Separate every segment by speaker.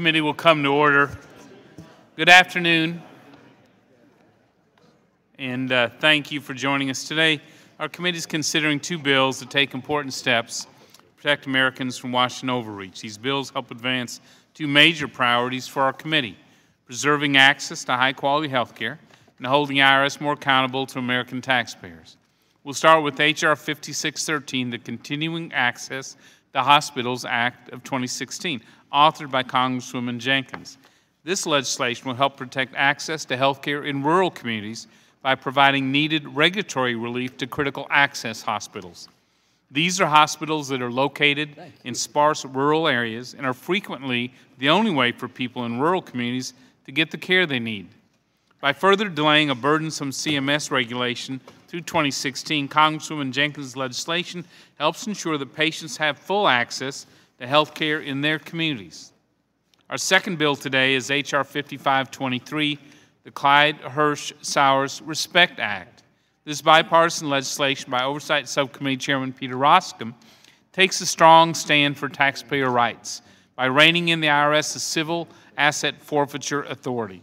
Speaker 1: committee will come to order. Good afternoon, and thank you for joining us today. Our committee is considering two bills that take important steps to protect Americans from Washington overreach. These bills help advance two major priorities for our committee: preserving access to high-quality health care and holding the IRS more accountable to American taxpayers. We'll start with H.R. 5613, the Continuing Access to Hospitals Act of 2016, authored by Congresswoman Jenkins. This legislation will help protect access to health care in rural communities by providing needed regulatory relief to critical access hospitals. These are hospitals that are located in sparse rural areas and are frequently the only way for people in rural communities to get the care they need. By further delaying a burdensome CMS regulation through 2016, Congresswoman Jenkins' legislation helps ensure that patients have full access to health care in their communities. Our second bill today is H.R. 5523, the Clyde Hirsch Sowers Respect Act. This bipartisan legislation by Oversight Subcommittee Chairman Peter Roskam takes a strong stand for taxpayer rights by reining in the IRS's Civil Asset Forfeiture Authority.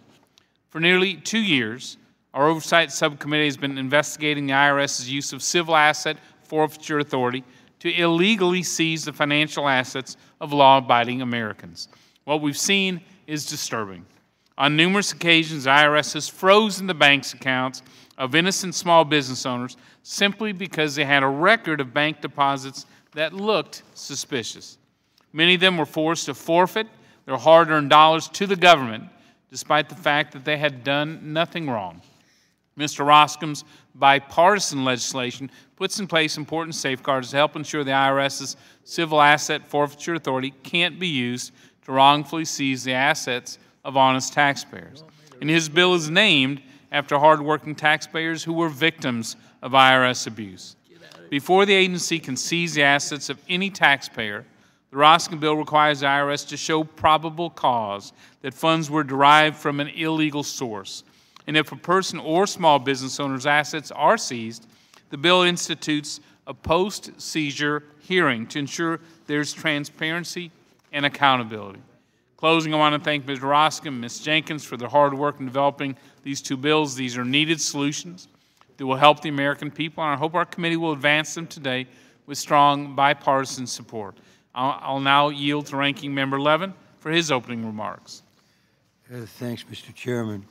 Speaker 1: For nearly 2 years, our Oversight Subcommittee has been investigating the IRS's use of Civil Asset Forfeiture Authority to illegally seize the financial assets of law-abiding Americans. What we've seen is disturbing. On numerous occasions, the IRS has frozen the bank's accounts of innocent small business owners simply because they had a record of bank deposits that looked suspicious. Many of them were forced to forfeit their hard-earned dollars to the government, despite the fact that they had done nothing wrong. Mr. Roskam's bipartisan legislation puts in place important safeguards to help ensure the IRS's Civil Asset Forfeiture Authority can't be used to wrongfully seize the assets of honest taxpayers. And his bill is named after hardworking taxpayers who were victims of IRS abuse. Before the agency can seize the assets of any taxpayer, the Roskam bill requires the IRS to show probable cause that funds were derived from an illegal source. And if a person or small business owner's assets are seized, the bill institutes a post-seizure hearing to ensure there's transparency and accountability. Closing, I want to thank Ms. Roskam and Ms. Jenkins for their hard work in developing these two bills. These are needed solutions that will help the American people, and I hope our committee will advance them today with strong bipartisan support. I'll now yield to Ranking Member Levin for his opening remarks.
Speaker 2: Thanks, Mr. Chairman.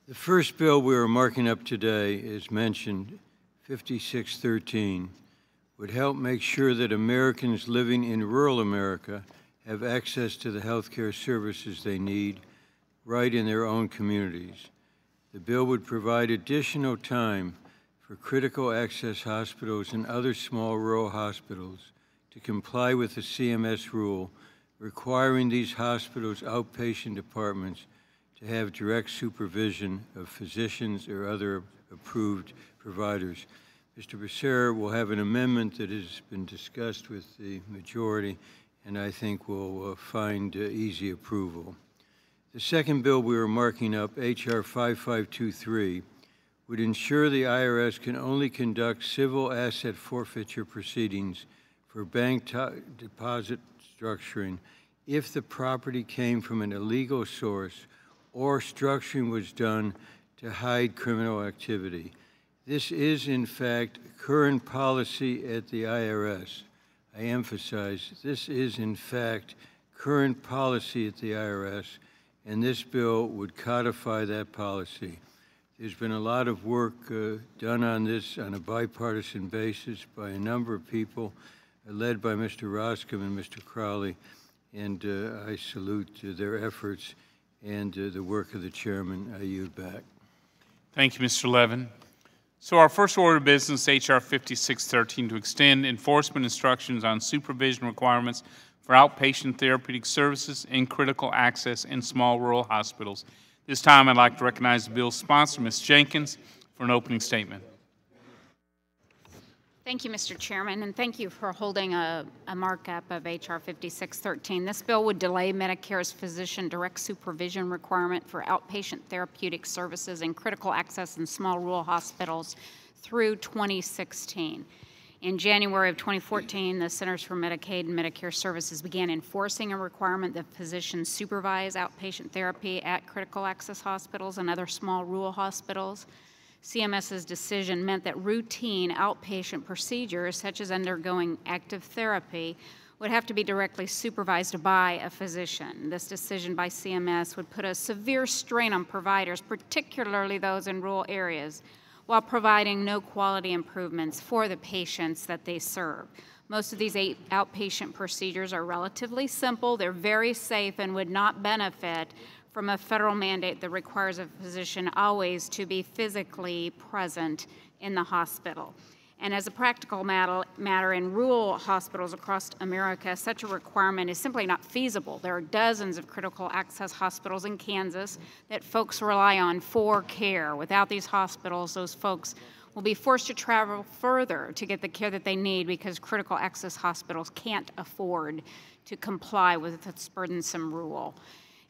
Speaker 2: The first bill we are marking up today, as mentioned, 5613, would help make sure that Americans living in rural America have access to the health care services they need right in their own communities. The bill would provide additional time for critical access hospitals and other small rural hospitals to comply with the CMS rule requiring these hospitals' outpatient departments to have direct supervision of physicians or other approved providers. Mr. Becerra will have an amendment that has been discussed with the majority and I think will find easy approval. The second bill we are marking up, H.R. 5523, would ensure the IRS can only conduct civil asset forfeiture proceedings for bank deposit structuring if the property came from an illegal source or structuring was done to hide criminal activity. This is, in fact, current policy at the IRS. I emphasize, this is, in fact, current policy at the IRS, and this bill would codify that policy. There's been a lot of work done on this on a bipartisan basis by a number of people, led by Mr. Roskam and Mr. Crowley, and I salute their efforts and the work of the chairman. I yield back.
Speaker 1: Thank you, Mr. Levin. So our first order of business, H.R. 5613, to extend enforcement instructions on supervision requirements for outpatient therapeutic services in critical access in small rural hospitals. This time I'd like to recognize the bill's sponsor, Ms. Jenkins, for an opening statement.
Speaker 3: Thank you, Mr. Chairman, and thank you for holding a markup of H.R. 5613. This bill would delay Medicare's physician direct supervision requirement for outpatient therapeutic services in critical access in small rural hospitals through 2016. In January of 2014, the Centers for Medicaid and Medicare Services began enforcing a requirement that physicians supervise outpatient therapy at critical access hospitals and other small rural hospitals. CMS's decision meant that routine outpatient procedures, such as undergoing active therapy, would have to be directly supervised by a physician. This decision by CMS would put a severe strain on providers, particularly those in rural areas, while providing no quality improvements for the patients that they serve. Most of these outpatient procedures are relatively simple, they're very safe, and would not benefit from a federal mandate that requires a physician always to be physically present in the hospital. And as a practical matter, in rural hospitals across America, such a requirement is simply not feasible. There are dozens of critical access hospitals in Kansas that folks rely on for care. Without these hospitals, those folks will be forced to travel further to get the care that they need because critical access hospitals can't afford to comply with its burdensome rule.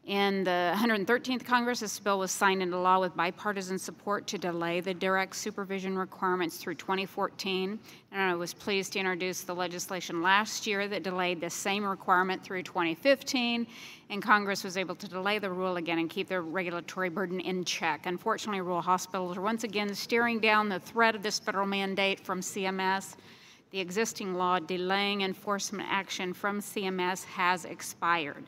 Speaker 3: In the 113th Congress, this bill was signed into law with bipartisan support to delay the direct supervision requirements through 2014. And I was pleased to introduce the legislation last year that delayed the same requirement through 2015. And Congress was able to delay the rule again and keep the regulatory burden in check. Unfortunately, rural hospitals are once again staring down the threat of this federal mandate from CMS. The existing law delaying enforcement action from CMS has expired.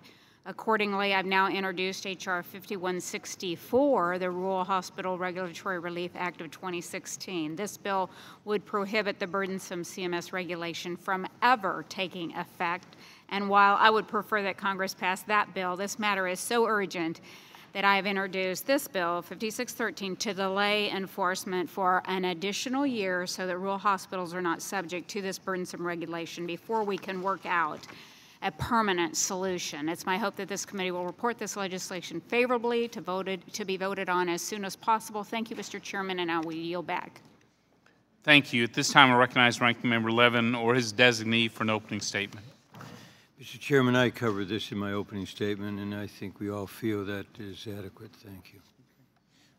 Speaker 3: Accordingly, I've now introduced H.R. 5164, the Rural Hospital Regulatory Relief Act of 2016. This bill would prohibit the burdensome CMS regulation from ever taking effect. And while I would prefer that Congress pass that bill, this matter is so urgent that I have introduced this bill, 5613, to delay enforcement for an additional year so that rural hospitals are not subject to this burdensome regulation before we can work out a permanent solution. It's my hope that this committee will report this legislation favorably to be voted on as soon as possible. Thank you, Mr. Chairman, and I will yield back.
Speaker 1: Thank you. At this time, I recognize Ranking Member Levin or his designee for an opening statement.
Speaker 2: Mr. Chairman, I covered this in my opening statement, and I think we all feel that is adequate. Thank you.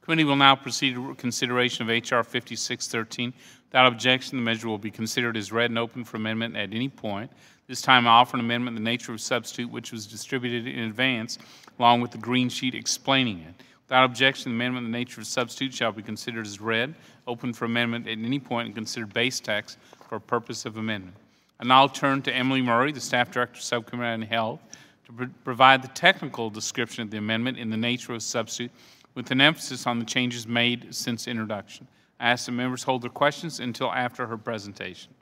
Speaker 1: Committee will now proceed to consideration of H.R. 5613. Without objection, the measure will be considered as read and open for amendment at any point. This time, I offer an amendment in the nature of a substitute which was distributed in advance, along with the green sheet explaining it. Without objection, the amendment in the nature of a substitute shall be considered as read, open for amendment at any point, and considered base text for purpose of amendment. I now turn to Emily Murray, the Staff Director, Subcommittee on Health, to provide the technical description of the amendment in the nature of a substitute, with an emphasis on the changes made since introduction. I ask the members hold their questions until after her presentation.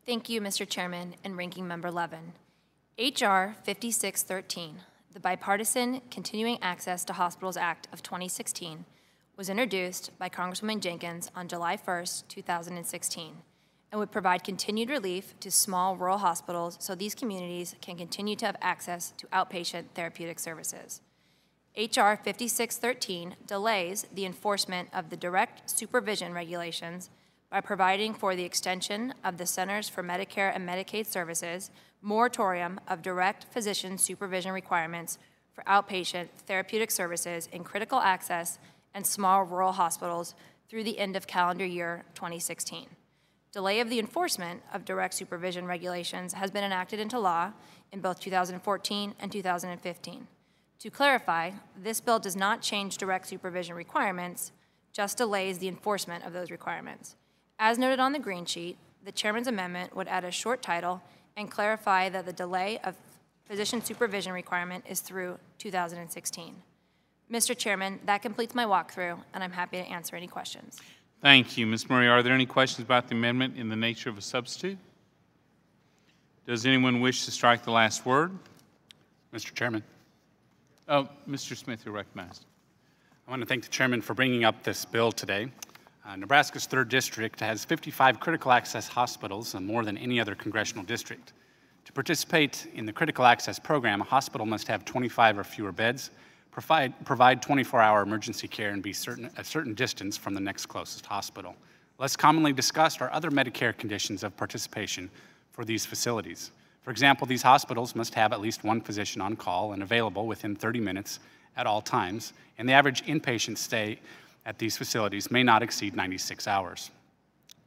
Speaker 4: Thank you, Mr. Chairman and Ranking Member Levin. H.R. 5613, the Bipartisan Continuing Access to Hospitals Act of 2016, was introduced by Congresswoman Jenkins on July 1, 2016, and would provide continued relief to small rural hospitals so these communities can continue to have access to outpatient therapeutic services. H.R. 5613 delays the enforcement of the direct supervision regulations by providing for the extension of the Centers for Medicare and Medicaid Services moratorium of direct physician supervision requirements for outpatient therapeutic services in critical access and small rural hospitals through the end of calendar year 2016. Delay of the enforcement of direct supervision regulations has been enacted into law in both 2014 and 2015. To clarify, this bill does not change direct supervision requirements, just delays the enforcement of those requirements. As noted on the green sheet, the Chairman's amendment would add a short title and clarify that the delay of physician supervision requirement is through 2016. Mr. Chairman, that completes my walkthrough, and I'm happy to answer any questions.
Speaker 1: Thank you. Ms. Murray, are there any questions about the amendment in the nature of a substitute? Does anyone wish to strike the last word?
Speaker 5: Mr. Chairman.
Speaker 1: Oh, Mr. Smith, you're recognized.
Speaker 5: I want to thank the Chairman for bringing up this bill today. Nebraska's 3rd District has 55 critical access hospitals, and more than any other congressional district. To participate in the critical access program, a hospital must have 25 or fewer beds, provide 24-hour emergency care, and be a certain distance from the next closest hospital. Less commonly discussed are other Medicare conditions of participation for these facilities. For example, these hospitals must have at least one physician on call and available within 30 minutes at all times, and the average inpatient stay at these facilities may not exceed 96 hours.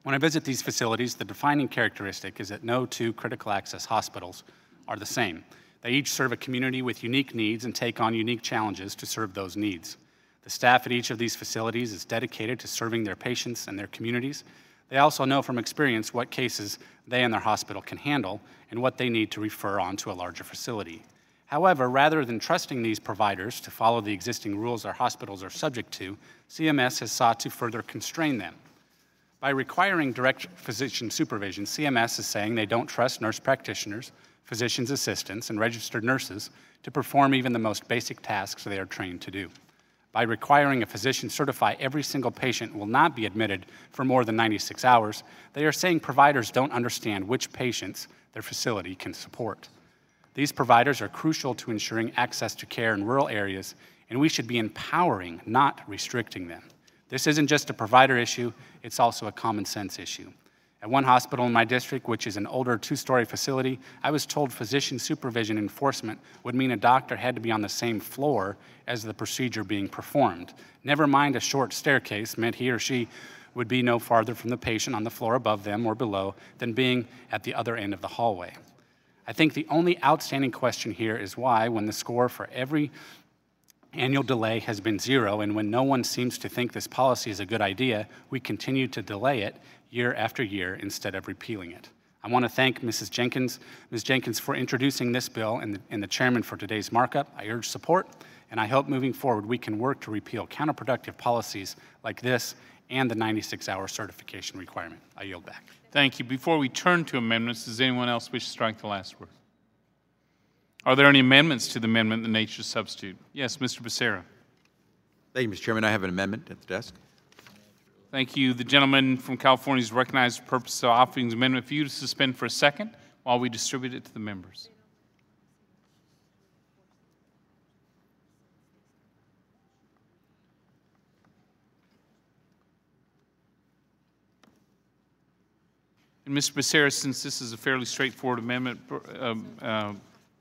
Speaker 5: When I visit these facilities, the defining characteristic is that no two critical access hospitals are the same. They each serve a community with unique needs and take on unique challenges to serve those needs. The staff at each of these facilities is dedicated to serving their patients and their communities. They also know from experience what cases they and their hospital can handle and what they need to refer on to a larger facility. However, rather than trusting these providers to follow the existing rules our hospitals are subject to, CMS has sought to further constrain them. By requiring direct physician supervision, CMS is saying they don't trust nurse practitioners, physician's assistants, and registered nurses to perform even the most basic tasks they are trained to do. By requiring a physician certify every single patient will not be admitted for more than 96 hours, they are saying providers don't understand which patients their facility can support. These providers are crucial to ensuring access to care in rural areas, and we should be empowering, not restricting them. This isn't just a provider issue, it's also a common sense issue. At one hospital in my district, which is an older two-story facility, I was told physician supervision enforcement would mean a doctor had to be on the same floor as the procedure being performed. Never mind a short staircase meant he or she would be no farther from the patient on the floor above them or below than being at the other end of the hallway. I think the only outstanding question here is why, when the score for every annual delay has been 0, and when no one seems to think this policy is a good idea, we continue to delay it year after year instead of repealing it. I want to thank Ms. Jenkins for introducing this bill and the chairman for today's markup. I urge support, and I hope moving forward we can work to repeal counterproductive policies like this and the 96-hour certification requirement. I yield back.
Speaker 1: Thank you. Before we turn to amendments, does anyone else wish to strike the last word? Are there any amendments to the amendment in the nature of substitute? Yes, Mr. Becerra.
Speaker 6: Thank you, Mr. Chairman. I have an amendment at the desk.
Speaker 1: Thank you. The gentleman from California is recognized for the purpose of offering his amendment for you to suspend for a second while we distribute it to the members. And Mr. Becerra, since this is a fairly straightforward amendment,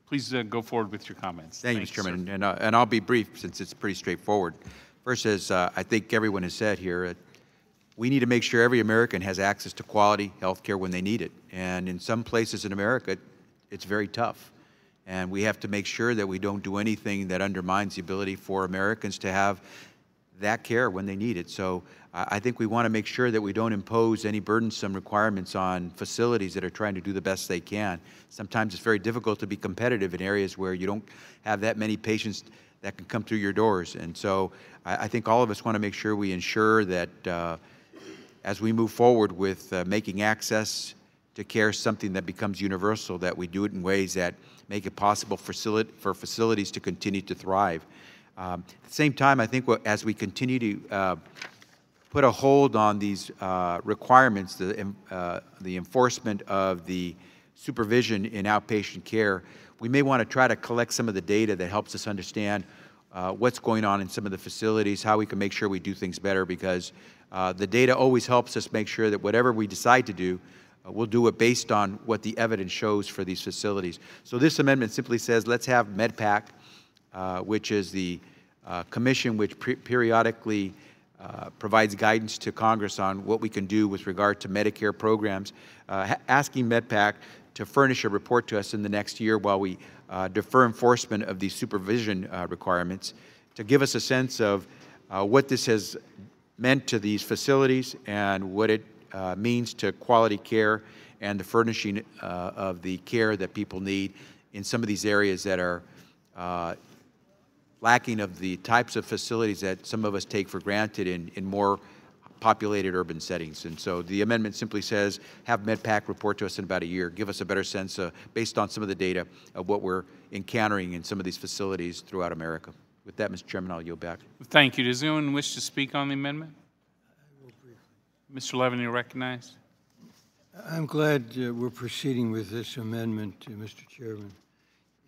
Speaker 1: please go forward with your comments.
Speaker 6: Thank you, Mr. Chairman. And I'll be brief since it's pretty straightforward. First, as I think everyone has said here, we need to make sure every American has access to quality health care when they need it. And in some places in America, it's very tough. And we have to make sure that we don't do anything that undermines the ability for Americans to have that care when they need it. So I think we want to make sure that we don't impose any burdensome requirements on facilities that are trying to do the best they can. Sometimes it's very difficult to be competitive in areas where you don't have that many patients that can come through your doors. And so I think all of us want to make sure we ensure that as we move forward with making access to care something that becomes universal, that we do it in ways that make it possible for facilities to continue to thrive. At the same time, I think as we continue to put a hold on these requirements, the enforcement of the supervision in outpatient care, we may want to try to collect some of the data that helps us understand what's going on in some of the facilities, how we can make sure we do things better, because the data always helps us make sure that whatever we decide to do, we'll do it based on what the evidence shows for these facilities. So this amendment simply says let's have MedPAC, which is the commission which periodically provides guidance to Congress on what we can do with regard to Medicare programs, asking MedPAC to furnish a report to us in the next year while we defer enforcement of these supervision requirements, to give us a sense of what this has meant to these facilities and what it means to quality care and the furnishing of the care that people need in some of these areas that are lacking of the types of facilities that some of us take for granted in more populated urban settings. And so the amendment simply says, have MedPAC report to us in about a year, give us a better sense, based on some of the data, of what we're encountering in some of these facilities throughout America. With that, Mr. Chairman, I'll yield back.
Speaker 1: Thank you. Does anyone wish to speak on the amendment? Mr. Levin, you're recognized.
Speaker 2: I'm glad we're proceeding with this amendment, Mr. Chairman.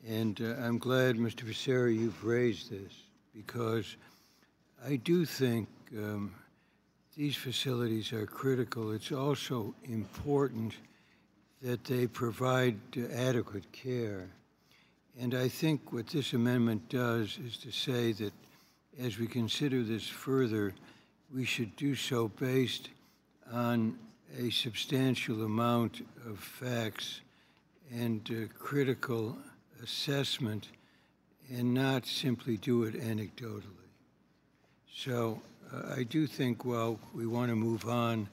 Speaker 2: And I'm glad, Mr. Becerra, you've raised this, because I do think these facilities are critical. It's also important that they provide adequate care. And I think what this amendment does is to say that as we consider this further, we should do so based on a substantial amount of facts and critical assessment and not simply do it anecdotally. So I do think while we want to move on,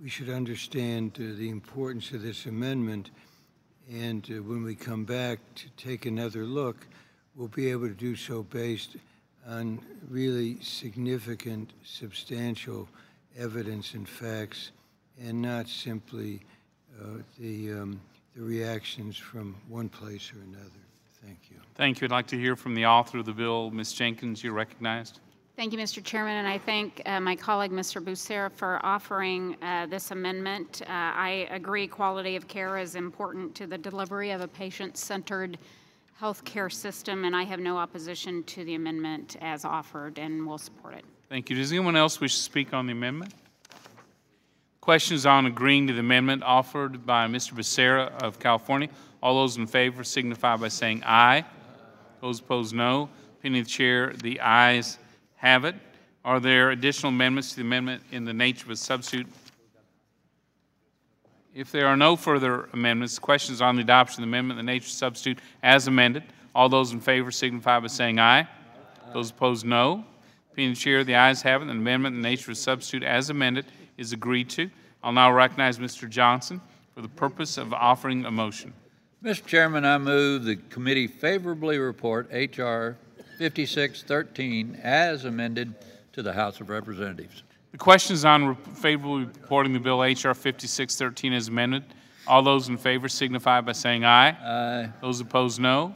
Speaker 2: we should understand the importance of this amendment, and when we come back to take another look, we'll be able to do so based on really significant, substantial evidence and facts, and not simply the reactions from one place or another. Thank you.
Speaker 1: Thank you. I'd like to hear from the author of the bill. Ms. Jenkins, you're recognized.
Speaker 3: Thank you, Mr. Chairman, and I thank my colleague, Mr. Becerra, for offering this amendment. I agree quality of care is important to the delivery of a patient-centered health care system, and I have no opposition to the amendment as offered, and will support it.
Speaker 1: Thank you. Does anyone else wish to speak on the amendment? Questions on agreeing to the amendment offered by Mr. Becerra of California? All those in favor signify by saying aye. Those opposed, no. Opinion of the chair, the ayes have it. Are there additional amendments to the amendment in the nature of a substitute? If there are no further amendments, questions on the adoption of the amendment in the nature of a substitute as amended. All those in favor signify by saying aye. Those opposed, no. Opinion of the chair, the ayes have it. The amendment in the nature of a substitute as amended is agreed to. I'll now recognize Mr. Johnson for the purpose of offering a motion.
Speaker 7: Mr. Chairman, I move the committee favorably report H.R. 5613 as amended to the House of Representatives.
Speaker 1: The question is on favorably reporting the bill H.R. 5613 as amended. All those in favor signify by saying aye.
Speaker 7: Aye.
Speaker 1: Those opposed, no.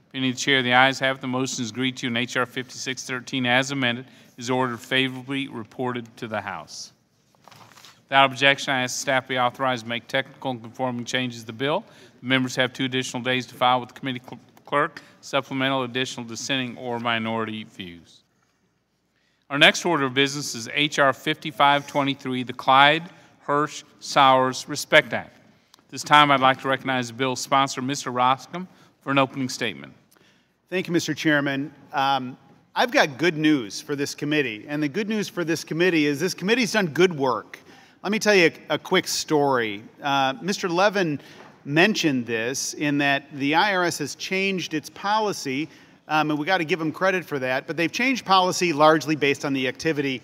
Speaker 1: Opinion of the chair, the ayes have it. The motion is agreed to, and H.R. 5613 as amended is ordered favorably reported to the House. Without objection, I ask the staff be authorized to make technical and conforming changes to the bill. The members have 2 additional days to file with the committee clerk supplemental, additional, dissenting, or minority views. Our next order of business is H.R. 5523, the Clyde Hirsch Sowers Respect Act. This time, I'd like to recognize the bill's sponsor, Mr. Roscom, for an opening statement.
Speaker 8: Thank you, Mr. Chairman. I've got good news for this committee, and the good news for this committee is this committee's done good work. Let me tell you a quick story. Mr. Levin mentioned this in that the IRS has changed its policy, and we got to give them credit for that, but they've changed policy largely based on the activity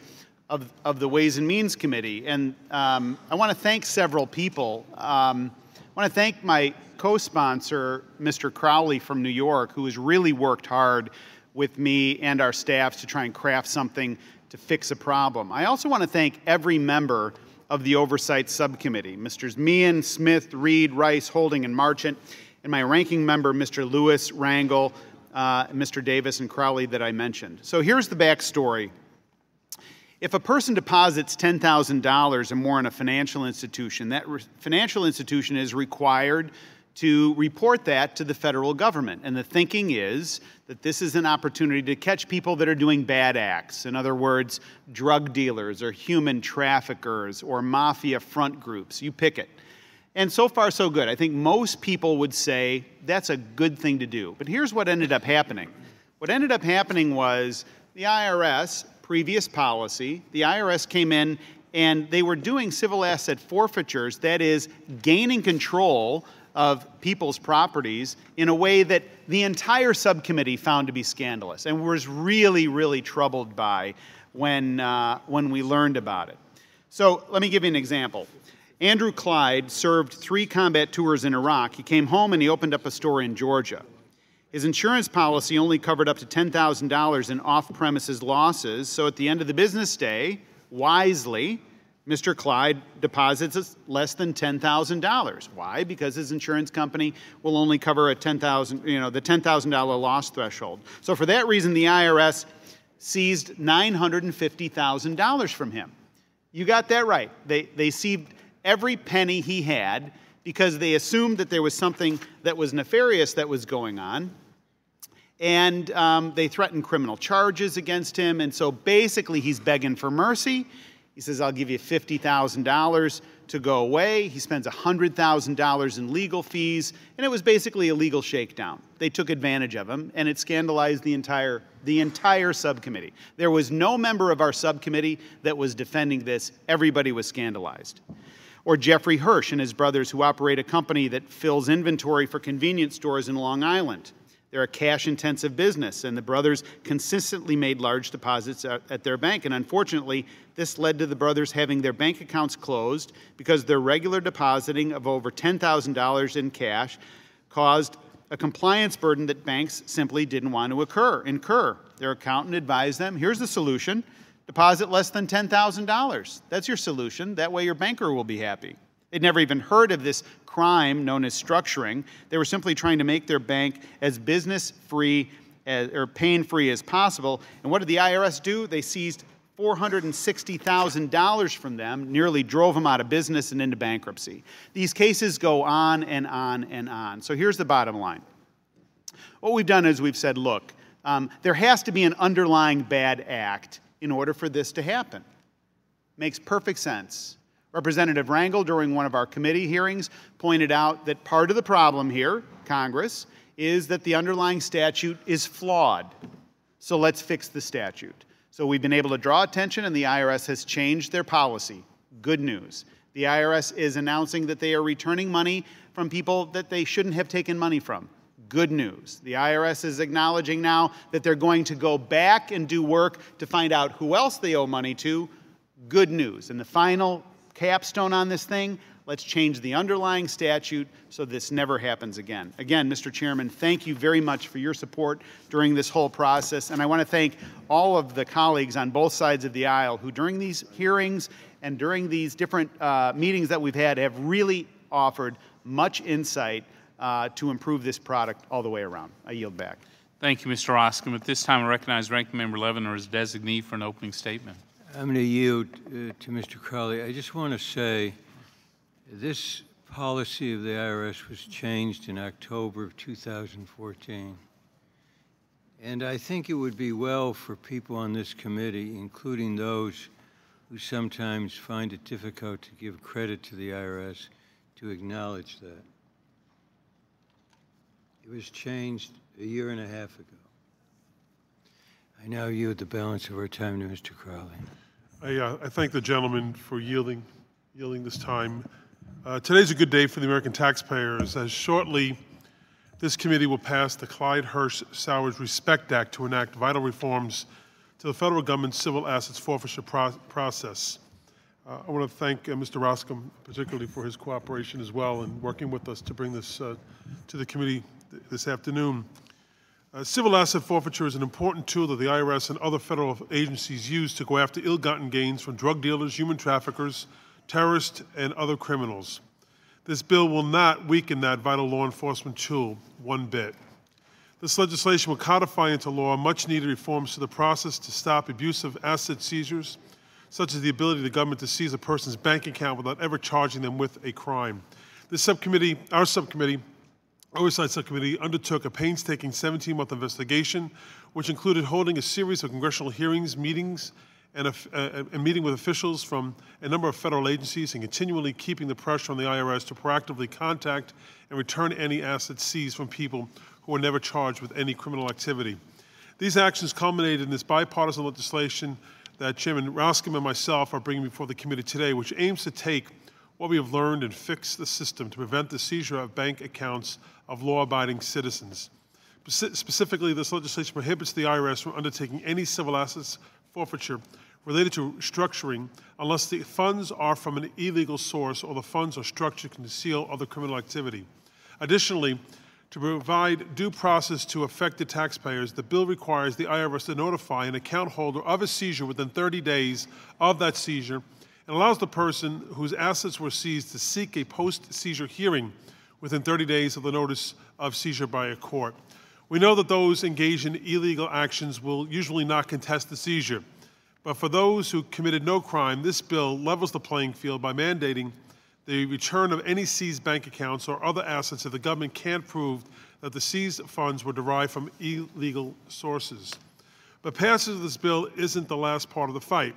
Speaker 8: of the Ways and Means Committee. And I want to thank several people. I want to thank my co-sponsor, Mr. Crowley from New York, who has really worked hard with me and our staffs to try and craft something to fix a problem. I also want to thank every member of the Oversight Subcommittee, Mr. Meehan, Smith, Reed, Rice, Holding, and Marchant, and my ranking member, Mr. Lewis, Rangel, Mr. Davis, and Crowley that I mentioned. So here's the backstory. If a person deposits $10,000 or more in a financial institution, that financial institution is required to report that to the federal government. And the thinking is that this is an opportunity to catch people that are doing bad acts. In other words, drug dealers or human traffickers or mafia front groups. You pick it. And so far, so good. I think most people would say that's a good thing to do. But here's what ended up happening. What ended up happening was the IRS, previous policy, the IRS came in and they were doing civil asset forfeitures, that is, gaining control of people's properties in a way that the entire subcommittee found to be scandalous and was really, really troubled by when we learned about it. So let me give you an example. Andrew Clyde served 3 combat tours in Iraq. He came home and he opened up a store in Georgia. His insurance policy only covered up to $10,000 in off-premises losses, so at the end of the business day, wisely, Mr. Clyde deposits less than $10,000. Why? Because his insurance company will only cover a the $10,000 loss threshold. So for that reason, the IRS seized $950,000 from him. You got that right. They seized every penny he had because they assumed that there was something that was nefarious that was going on. And they threatened criminal charges against him. And so basically he's begging for mercy. He says, I'll give you $50,000 to go away. He spends $100,000 in legal fees, and it was basically a legal shakedown. They took advantage of him, and it scandalized the entire subcommittee. There was no member of our subcommittee that was defending this. Everybody was scandalized. Or Jeffrey Hirsch and his brothers, who operate a company that fills inventory for convenience stores in Long Island. They're a cash-intensive business, and the brothers consistently made large deposits at their bank. And unfortunately, this led to the brothers having their bank accounts closed because their regular depositing of over $10,000 in cash caused a compliance burden that banks simply didn't want to incur. Their accountant advised them, here's the solution, deposit less than $10,000. That's your solution. That way your banker will be happy. They'd never even heard of this crime known as structuring. They were simply trying to make their bank as business-free or pain-free as possible. And what did the IRS do? They seized $460,000 from them, nearly drove them out of business and into bankruptcy. These cases go on and on and on. So here's the bottom line. What we've done is we've said, look, there has to be an underlying bad act in order for this to happen. Makes perfect sense. Representative Rangel, during one of our committee hearings, pointed out that part of the problem here, Congress, is that the underlying statute is flawed. So let's fix the statute. So we've been able to draw attention, and the IRS has changed their policy. Good news. The IRS is announcing that they are returning money from people that they shouldn't have taken money from. Good news. The IRS is acknowledging now that they're going to go back and do work to find out who else they owe money to. Good news. And the final capstone on this thing, let's change the underlying statute so this never happens again. Again, Mr. Chairman, thank you very much for your support during this whole process. And I want to thank all of the colleagues on both sides of the aisle who during these hearings and during these different meetings that we've had have really offered much insight to improve this product all the way around. I yield back.
Speaker 1: Thank you, Mr. Oscom. At this time, I recognize Ranking Member Levin or his designee for an opening statement.
Speaker 2: I'm going to yield to Mr. Crowley. I just want to say this policy of the IRS was changed in October of 2014. And I think it would be well for people on this committee, including those who sometimes find it difficult to give credit to the IRS, to acknowledge that. It was changed a year and a half ago. I now yield the balance of our time to Mr. Crowley.
Speaker 9: I thank the gentleman for yielding this time. Today's a good day for the American taxpayers, as shortly this committee will pass the Clyde Hirsch Sowers Respect Act to enact vital reforms to the federal government's civil assets forfeiture process. I want to thank Mr. Oscom particularly for his cooperation as well in working with us to bring this to the committee this afternoon. Civil asset forfeiture is an important tool that the IRS and other federal agencies use to go after ill-gotten gains from drug dealers, human traffickers, terrorists, and other criminals. This bill will not weaken that vital law enforcement tool one bit. This legislation will codify into law much-needed reforms to the process to stop abusive asset seizures, such as the ability of the government to seize a person's bank account without ever charging them with a crime. This subcommittee, our subcommittee, Oversight Subcommittee, undertook a painstaking 17-month investigation, which included holding a series of congressional hearings, meetings, and meeting with officials from a number of federal agencies, and continually keeping the pressure on the IRS to proactively contact and return any assets seized from people who were never charged with any criminal activity. These actions culminated in this bipartisan legislation that Chairman Oscom and myself are bringing before the committee today, which aims to take what we have learned and fix the system to prevent the seizure of bank accounts of law-abiding citizens. Specifically, this legislation prohibits the IRS from undertaking any civil assets forfeiture related to structuring unless the funds are from an illegal source or the funds are structured to conceal other criminal activity. Additionally, to provide due process to affected taxpayers, the bill requires the IRS to notify an account holder of a seizure within 30 days of that seizure and allows the person whose assets were seized to seek a post-seizure hearing within 30 days of the notice of seizure by a court. We know that those engaged in illegal actions will usually not contest the seizure, but for those who committed no crime, this bill levels the playing field by mandating the return of any seized bank accounts or other assets if the government can't prove that the seized funds were derived from illegal sources. But passage of this bill isn't the last part of the fight.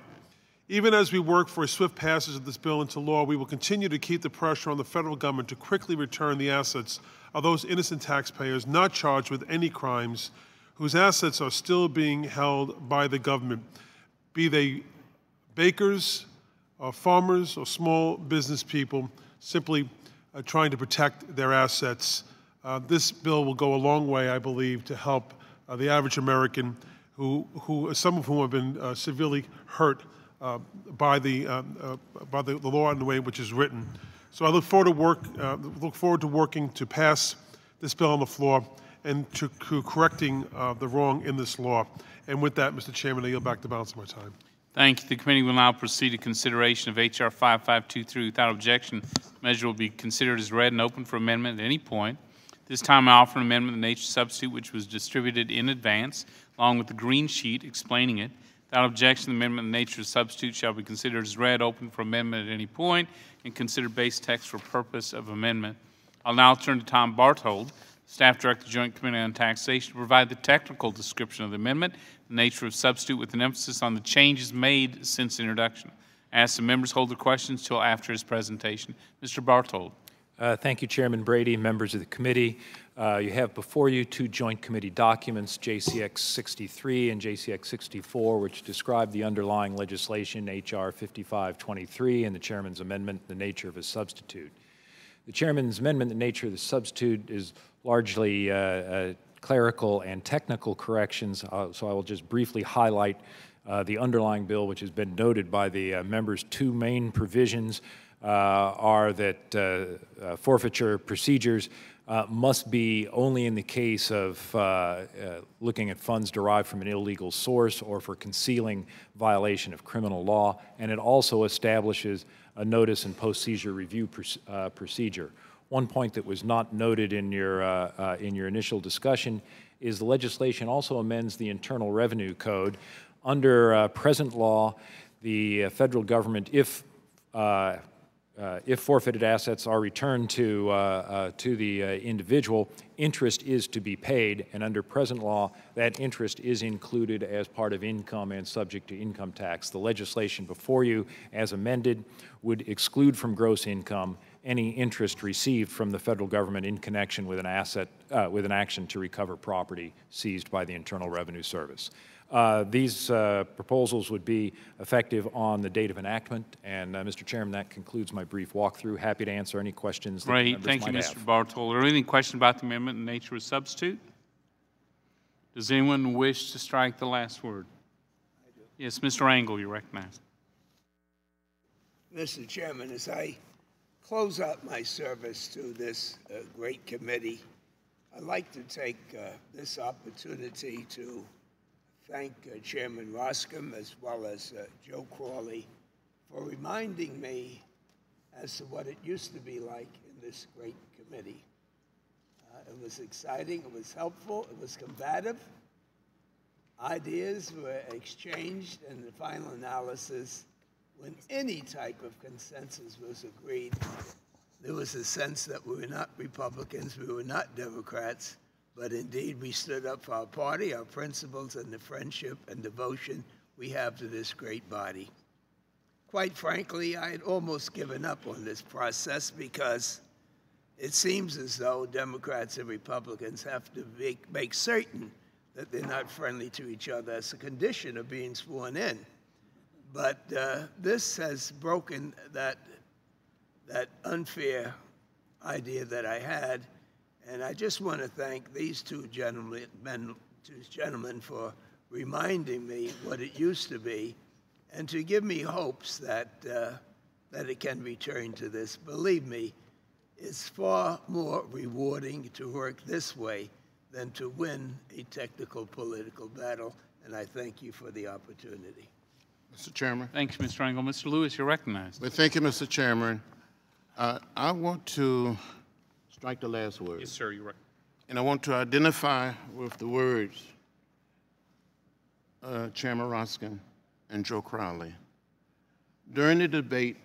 Speaker 9: Even as we work for a swift passage of this bill into law, we will continue to keep the pressure on the federal government to quickly return the assets of those innocent taxpayers not charged with any crimes, whose assets are still being held by the government, be they bakers, or farmers, or small business people simply trying to protect their assets. This bill will go a long way, I believe, to help the average American, some of whom have been severely hurt by the law and the way in which it's written. So I look forward to working to pass this bill on the floor and to correcting the wrong in this law. And with that, Mr. Chairman, I yield back the balance of my time.
Speaker 1: Thank you. The committee will now proceed to consideration of H.R. 5523 without objection. The measure will be considered as read and open for amendment at any point. This time I offer an amendment of the nature substitute which was distributed in advance, along with the green sheet explaining it. Without objection, the amendment of the nature of substitute shall be considered as read, open for amendment at any point, and considered base text for purpose of amendment. I'll now turn to Tom Barthold, Staff Director, Joint Committee on Taxation, to provide the technical description of the amendment, the nature of substitute, with an emphasis on the changes made since introduction. I ask the members hold their questions till after his presentation. Mr. Barthold.
Speaker 10: Thank you, Chairman Brady, members of the committee. You have before you two joint committee documents, JCX 63 and JCX 64, which describe the underlying legislation, H.R. 5523, and the Chairman's amendment, the nature of a substitute. The Chairman's amendment, the nature of the substitute, is largely clerical and technical corrections, so I will just briefly highlight the underlying bill, which has been noted by the members. Two main provisions are that forfeiture procedures must be only in the case of looking at funds derived from an illegal source or for concealing violation of criminal law, and it also establishes a notice and post-seizure review procedure. One point that was not noted in your initial discussion is the legislation also amends the Internal Revenue Code. Under present law, the federal government, if forfeited assets are returned to the individual, interest is to be paid, and under present law, that interest is included as part of income and subject to income tax. The legislation before you, as amended, would exclude from gross income any interest received from the federal government in connection with an action to recover property seized by the Internal Revenue Service. These proposals would be effective on the date of enactment, and Mr. Chairman, that concludes my brief walkthrough. Happy to answer any questions that members
Speaker 1: Thank you,
Speaker 10: might
Speaker 1: Mr.
Speaker 10: have.
Speaker 1: Barthold. Are there any questions about the amendment and nature of substitute? Does anyone wish to strike the last word? I do. Yes, Mr. Angle, you're recognized.
Speaker 11: Mr. Chairman, as I close out my service to this great committee, I'd like to take this opportunity to thank Chairman Roscom as well as Joe Crawley for reminding me as to what it used to be like in this great committee. It was exciting, it was helpful, it was combative. Ideas were exchanged, and the final analysis, when any type of consensus was agreed, there was a sense that we were not Republicans, we were not Democrats, but indeed we stood up for our party, our principles, and the friendship and devotion we have to this great body. Quite frankly, I had almost given up on this process because it seems as though Democrats and Republicans have to make certain that they're not friendly to each other as a condition of being sworn in. But this has broken that unfair idea that I had, and I just want to thank these two gentlemen for reminding me what it used to be, and to give me hopes that it can return to this. Believe me, it's far more rewarding to work this way than to win a technical political battle, and I thank you for the opportunity.
Speaker 12: Mr. Chairman.
Speaker 1: Thanks, Mr. Engel. Mr. Lewis, you're recognized.
Speaker 12: Well, thank you, Mr. Chairman. I want to strike the last word.
Speaker 1: Yes, sir, you're right.
Speaker 12: And I want to identify with the words Chairman Roskin and Joe Crowley. During the debate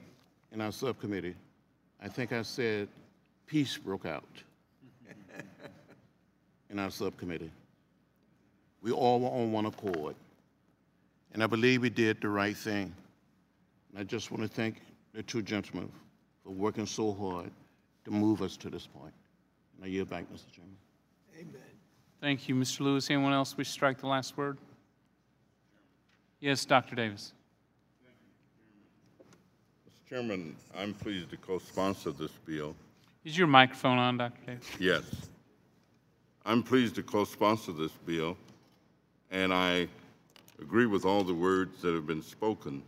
Speaker 12: in our subcommittee, I think I said peace broke out in our subcommittee. We all were on one accord, and I believe we did the right thing. And I just want to thank the two gentlemen for working so hard to move us to this point. And I yield back, Mr. Chairman.
Speaker 11: Amen.
Speaker 1: Thank you, Mr. Lewis. Anyone else wish to strike the last word? Yes, Dr. Davis.
Speaker 12: Mr. Chairman, I'm pleased to co-sponsor this bill.
Speaker 1: Is your microphone on, Dr. Davis?
Speaker 12: Yes. I'm pleased to co-sponsor this bill, and I agree with all the words that have been spoken.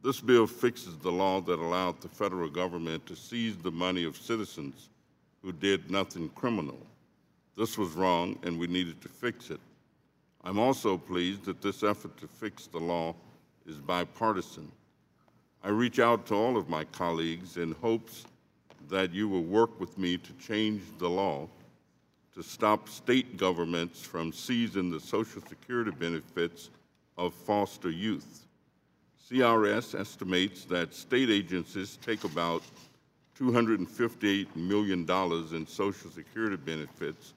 Speaker 12: This bill fixes the law that allowed the federal government to seize the money of citizens who did nothing criminal. This was wrong, and we needed to fix it. I'm also pleased that this effort to fix the law is bipartisan. I reach out to all of my colleagues in hopes that you will work with me to change the law to stop state governments from seizing the Social Security benefits of foster youth. CRS estimates that state agencies take about $258 million in Social Security benefits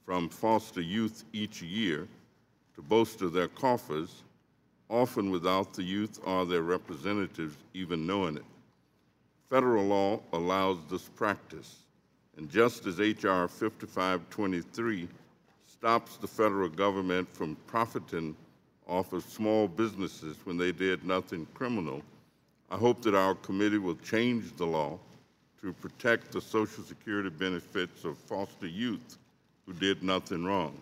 Speaker 12: from foster youth each year to bolster their coffers, often without the youth or their representatives even knowing it. Federal law allows this practice, and just as H.R. 5523 stops the federal government from profiting off of small businesses when they did nothing criminal, I hope that our committee will change the law to protect the Social Security benefits of foster youth who did nothing wrong.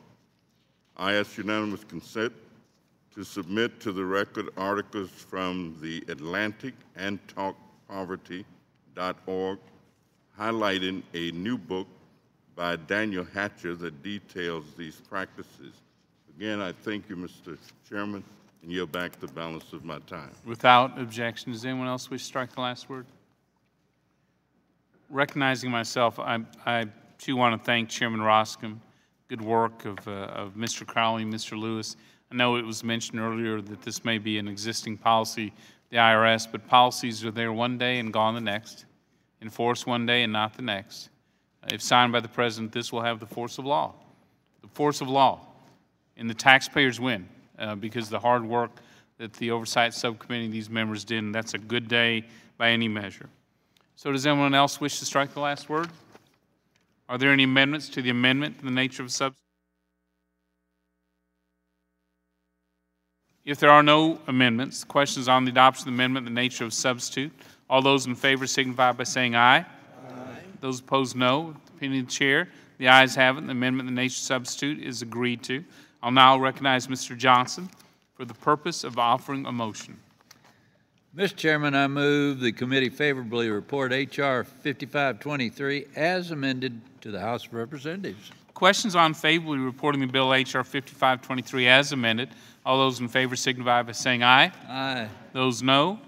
Speaker 12: I ask unanimous consent to submit to the record articles from the Atlantic and TalkPoverty.org highlighting a new book by Daniel Hatcher that details these practices. Again, I thank you, Mr. Chairman, and yield back the balance of my time.
Speaker 1: Without objection, does anyone else wish to strike the last word? Recognizing myself, I too want to thank Chairman Roscom. Good work of Mr. Crowley, Mr. Lewis. I know it was mentioned earlier that this may be an existing policy, the IRS, but policies are there one day and gone the next, enforced one day and not the next. If signed by the President, this will have the force of law. The force of law. And the taxpayers win because of the hard work that the Oversight Subcommittee and these members did, and that's a good day by any measure. So does anyone else wish to strike the last word? Are there any amendments to the amendment in the nature of a substitute? If there are no amendments, the question is on the adoption of the amendment in the nature of a substitute. All those in favor signify by saying aye. Aye. Those opposed, no. The opinion of the chair, the ayes have it. The amendment in the nature of substitute is agreed to. I'll now recognize Mr. Johnson for the purpose of offering a motion.
Speaker 7: Mr. Chairman, I move the committee favorably report H.R. 5523 as amended to the House of Representatives.
Speaker 1: Questions on favorably reporting the bill H.R. 5523 as amended. All those in favor signify by saying aye.
Speaker 7: Aye.
Speaker 1: Those no.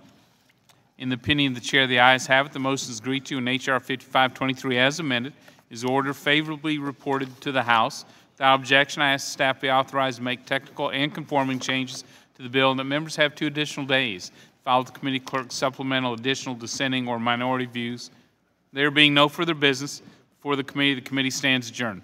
Speaker 1: In the opinion of the chair, the ayes have it. The motion is agreed to, and H.R. 5523 as amended is ordered favorably reported to the House. Without objection, I ask the staff be authorized to make technical and conforming changes to the bill, and that members have 2 additional days to file with the committee clerk supplemental, additional, dissenting, or minority views. There being no further business before the committee stands adjourned.